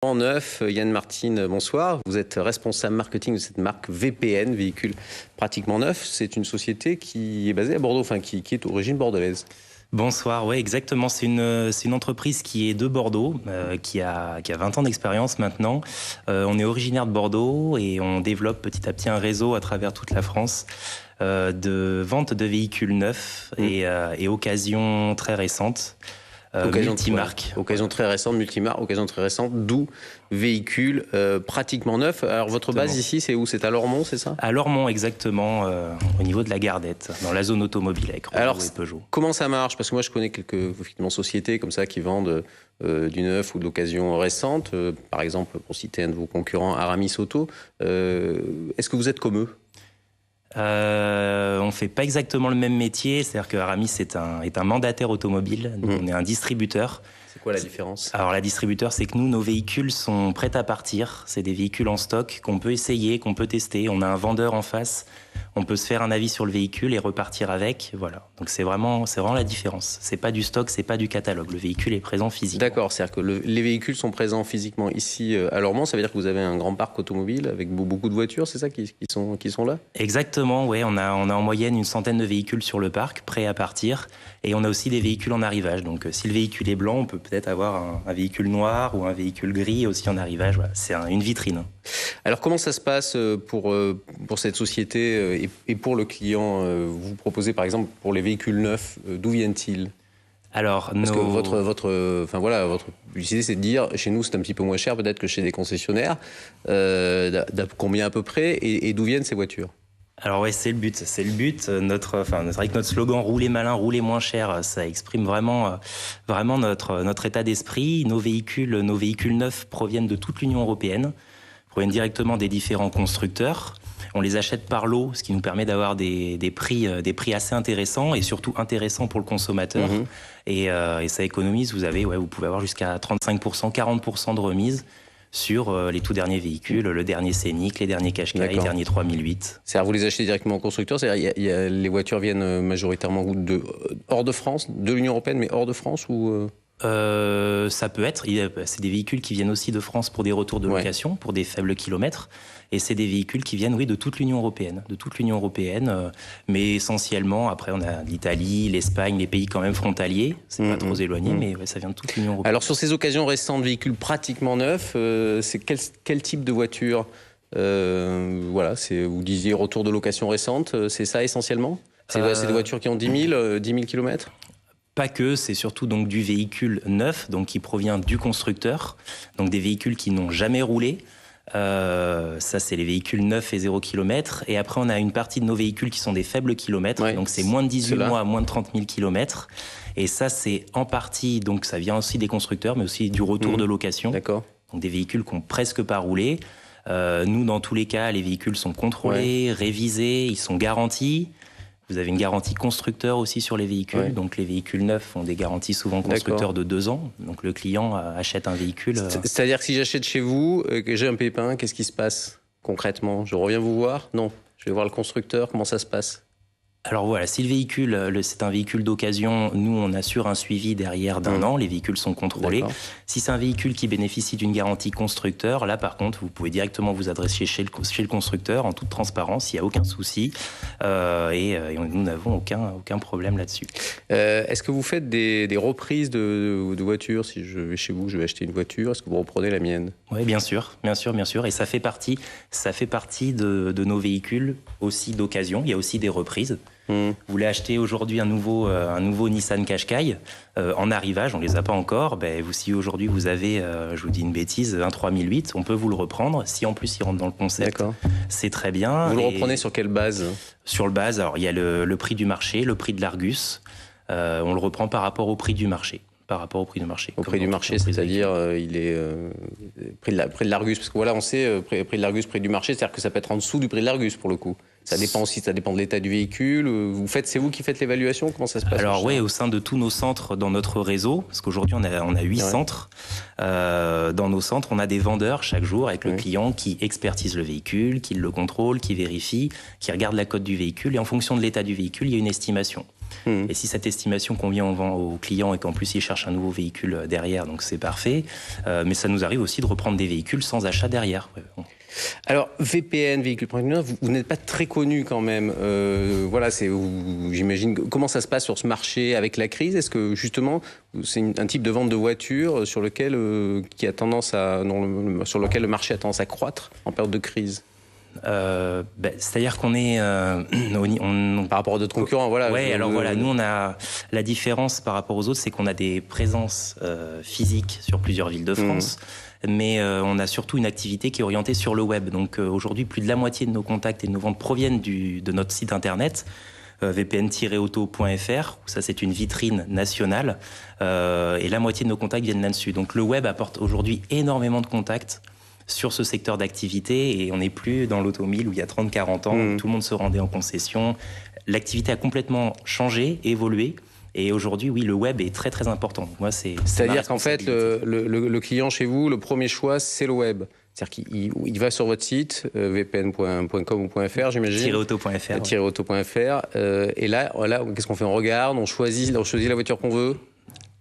En neuf, Yann Martin, bonsoir. Vous êtes responsable marketing de cette marque VPN, véhicule pratiquement neuf. C'est une société qui est basée à Bordeaux, enfin qui est d'origine bordelaise. Bonsoir, oui, exactement. C'est une entreprise qui est de Bordeaux, qui a 20 ans d'expérience maintenant. On est originaire de Bordeaux et on développe petit à petit un réseau à travers toute la France de vente de véhicules neufs et occasions très récentes. Multimarque. Occasion très récente, multimarque, occasion très récente, d'où véhicule pratiquement neuf. Alors votre base ici, c'est où? C'est à Lormont, c'est ça? À Lormont, exactement, au niveau de la Gardette, dans la zone automobile avec Renault et Peugeot. Comment ça marche? Parce que moi, je connais quelques sociétés comme ça qui vendent du neuf ou de l'occasion récente. Par exemple, pour citer un de vos concurrents, Aramis Auto. Est-ce que vous êtes comme eux? On fait pas exactement le même métier, c'est-à-dire que Aramis est un mandataire automobile, on est un distributeur. C'est quoi la différence? Alors la distributeur, c'est que nous, nos véhicules sont prêts à partir, c'est des véhicules en stock qu'on peut essayer, qu'on peut tester, on a un vendeur en face, on peut se faire un avis sur le véhicule et repartir avec, voilà. Donc c'est vraiment la différence. C'est pas du stock, c'est pas du catalogue, le véhicule est présent physiquement. D'accord, c'est-à-dire que les véhicules sont présents physiquement ici à Lormont, ça veut dire que vous avez un grand parc automobile avec beaucoup de voitures, c'est ça qui sont là? Exactement, oui, on a en moyenne une centaine de véhicules sur le parc, prêts à partir, et on a aussi des véhicules en arrivage. Donc si le véhicule est blanc, on peut peut-être avoir un véhicule noir ou un véhicule gris aussi en arrivage, voilà. C'est une vitrine. Alors comment ça se passe pour cette société et pour le client? Vous proposez par exemple pour les véhicules neufs, d'où viennent-ils? Alors, parce que votre publicité, c'est de dire chez nous c'est un petit peu moins cher peut-être que chez des concessionnaires. Combien à peu près et d'où viennent ces voitures? Alors ouais, c'est le but. C'est vrai que notre slogan "Rouler malin, rouler moins cher", ça exprime vraiment notre état d'esprit. Nos véhicules neufs proviennent de toute l'Union européenne, proviennent directement des différents constructeurs. On les achète par lot, ce qui nous permet d'avoir des prix assez intéressants et surtout intéressants pour le consommateur. Et ça économise. Vous pouvez avoir jusqu'à 35%, 40% de remise sur les tout derniers véhicules, le dernier Scénic, les derniers Qashqai, les derniers 3008. C'est-à-dire vous les achetez directement au constructeur? C'est-à-dire les voitures viennent majoritairement hors de France, de l'Union européenne, mais hors de France ou ça peut être. C'est des véhicules qui viennent aussi de France pour des retours de location, pour des faibles kilomètres. Et c'est des véhicules qui viennent, de toute l'Union européenne. Mais essentiellement, après, on a l'Italie, l'Espagne, les pays quand même frontaliers. C'est pas trop éloigné, mais ça vient de toute l'Union européenne. Alors, sur ces occasions récentes, véhicules pratiquement neufs, c'est quel type de voiture? Vous disiez retour de location récente, c'est ça essentiellement? C'est des voitures qui ont 10 000 kilomètres? Pas que, c'est surtout donc du véhicule neuf, donc qui provient du constructeur, donc des véhicules qui n'ont jamais roulé. Ça, c'est les véhicules neufs et 0 km. Et après, on a une partie de nos véhicules qui sont des faibles kilomètres. Donc, c'est moins de 18 mois à moins de 30 000 km. Et ça, c'est en partie, donc ça vient aussi des constructeurs, mais aussi du retour de location. D'accord. Donc, des véhicules qui n'ont presque pas roulé. Nous, dans tous les cas, les véhicules sont contrôlés, révisés, ils sont garantis. Vous avez une garantie constructeur aussi sur les véhicules. Donc, les véhicules neufs ont des garanties souvent constructeurs de 2 ans. Donc, le client achète un véhicule. C'est-à-dire que si j'achète chez vous, que j'ai un pépin, qu'est-ce qui se passe concrètement? Je reviens vous voir? Non. Je vais voir le constructeur. Comment ça se passe? Alors voilà, si le véhicule, c'est un véhicule d'occasion, nous on assure un suivi derrière d'1 an, les véhicules sont contrôlés. Si c'est un véhicule qui bénéficie d'une garantie constructeur, là par contre, vous pouvez directement vous adresser chez le constructeur en toute transparence, il n'y a aucun souci et nous n'avons aucun problème là-dessus. Est-ce que vous faites des reprises de voitures? Si je vais chez vous, je vais acheter une voiture, est-ce que vous reprenez la mienne? Oui, bien sûr, et ça fait partie de nos véhicules aussi d'occasion, il y a aussi des reprises. Vous voulez acheter aujourd'hui un nouveau Nissan Qashqai en arrivage, on les a pas encore. Si aujourd'hui vous avez, je vous dis une bêtise, un 3008, on peut vous le reprendre. Si en plus il rentre dans le concept, c'est très bien. Vous le reprenez sur quelle base? Sur le base, alors il y a le prix du marché, le prix de l'Argus. On le reprend par rapport au prix du marché. Au prix du marché, c'est-à-dire il est prix de l'Argus, parce que voilà, on sait prix de l'Argus, prix du marché, c'est-à-dire que ça peut être en dessous du prix de l'Argus pour le coup. Ça dépend de l'état du véhicule. C'est vous qui faites l'évaluation? Comment ça se passe? Alors oui, au sein de tous nos centres dans notre réseau, parce qu'aujourd'hui on a 8 centres. Dans nos centres, on a des vendeurs chaque jour avec le client qui expertise le véhicule, qui le contrôle, qui vérifie, qui regarde la cote du véhicule et en fonction de l'état du véhicule, il y a une estimation. Et si cette estimation convient au client et qu'en plus il cherche un nouveau véhicule derrière, donc c'est parfait. Mais ça nous arrive aussi de reprendre des véhicules sans achat derrière. Alors, VPN, véhicule particulier, vous n'êtes pas très connu quand même. Voilà, j'imagine, comment ça se passe sur ce marché avec la crise? Est-ce que justement, c'est un type de vente de voitures sur lequel, sur lequel le marché a tendance à croître en période de crise? C'est-à-dire qu'on est par rapport à d'autres concurrents, voilà. Ouais, nous on a la différence par rapport aux autres, c'est qu'on a des présences physiques sur plusieurs villes de France. Mais on a surtout une activité qui est orientée sur le web. Donc aujourd'hui, plus de la moitié de nos contacts et de nos ventes proviennent de notre site internet, vpn-auto.fr, où ça c'est une vitrine nationale, et la moitié de nos contacts viennent là-dessus. Donc le web apporte aujourd'hui énormément de contacts sur ce secteur d'activité, et on n'est plus dans l'automobile où il y a 30-40 ans, où tout le monde se rendait en concession. L'activité a complètement changé, évolué. Et aujourd'hui, oui, le web est très très important. Moi, c'est-à-dire qu'en fait, le client chez vous, le premier choix, c'est le web. C'est-à-dire qu'il va sur votre site, vpn.com ou .fr, j'imagine. -auto.fr. -auto.fr. Et là, qu'est-ce qu'on fait? On regarde, on choisit la voiture qu'on veut.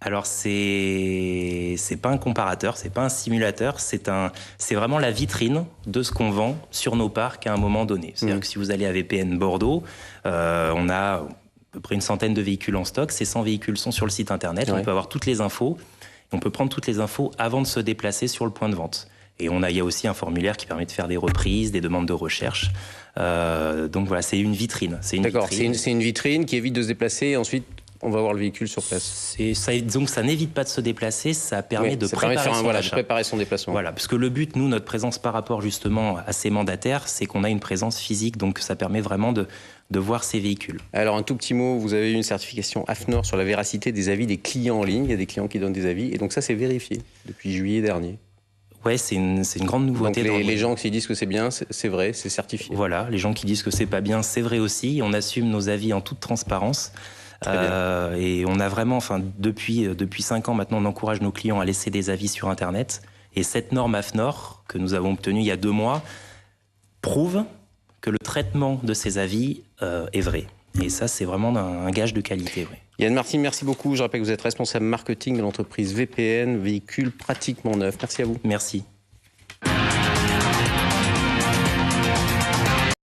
Alors c'est pas un comparateur, c'est pas un simulateur, c'est vraiment la vitrine de ce qu'on vend sur nos parcs à un moment donné. C'est-à-dire que si vous allez à VPN Bordeaux, on a à peu près une centaine de véhicules en stock. Ces 100 véhicules sont sur le site internet. On peut avoir toutes les infos. On peut prendre toutes les infos avant de se déplacer sur le point de vente. Et il y a aussi un formulaire qui permet de faire des reprises, des demandes de recherche. Donc voilà, c'est une vitrine. D'accord, c'est une vitrine qui évite de se déplacer et ensuite on va voir le véhicule sur place. Donc ça n'évite pas de se déplacer, ça permet de préparer son déplacement. Voilà, parce que le but, nous, notre présence par rapport justement à ces mandataires, c'est qu'on a une présence physique, donc ça permet vraiment de voir ces véhicules. Alors un tout petit mot, vous avez eu une certification AFNOR sur la véracité des avis des clients en ligne. Il y a des clients qui donnent des avis, et donc ça c'est vérifié depuis juillet dernier. Ouais, c'est une grande nouveauté. Donc les gens qui disent que c'est bien, c'est vrai, c'est certifié. Voilà, les gens qui disent que c'est pas bien, c'est vrai aussi. On assume nos avis en toute transparence. Et on a vraiment, depuis 5 ans maintenant, on encourage nos clients à laisser des avis sur Internet. Et cette norme AFNOR, que nous avons obtenue il y a 2 mois, prouve que le traitement de ces avis est vrai. Et ça, c'est vraiment un gage de qualité. Oui. Yann Martin, merci beaucoup. Je rappelle que vous êtes responsable marketing de l'entreprise VPN, véhicule pratiquement neuf. Merci à vous. Merci.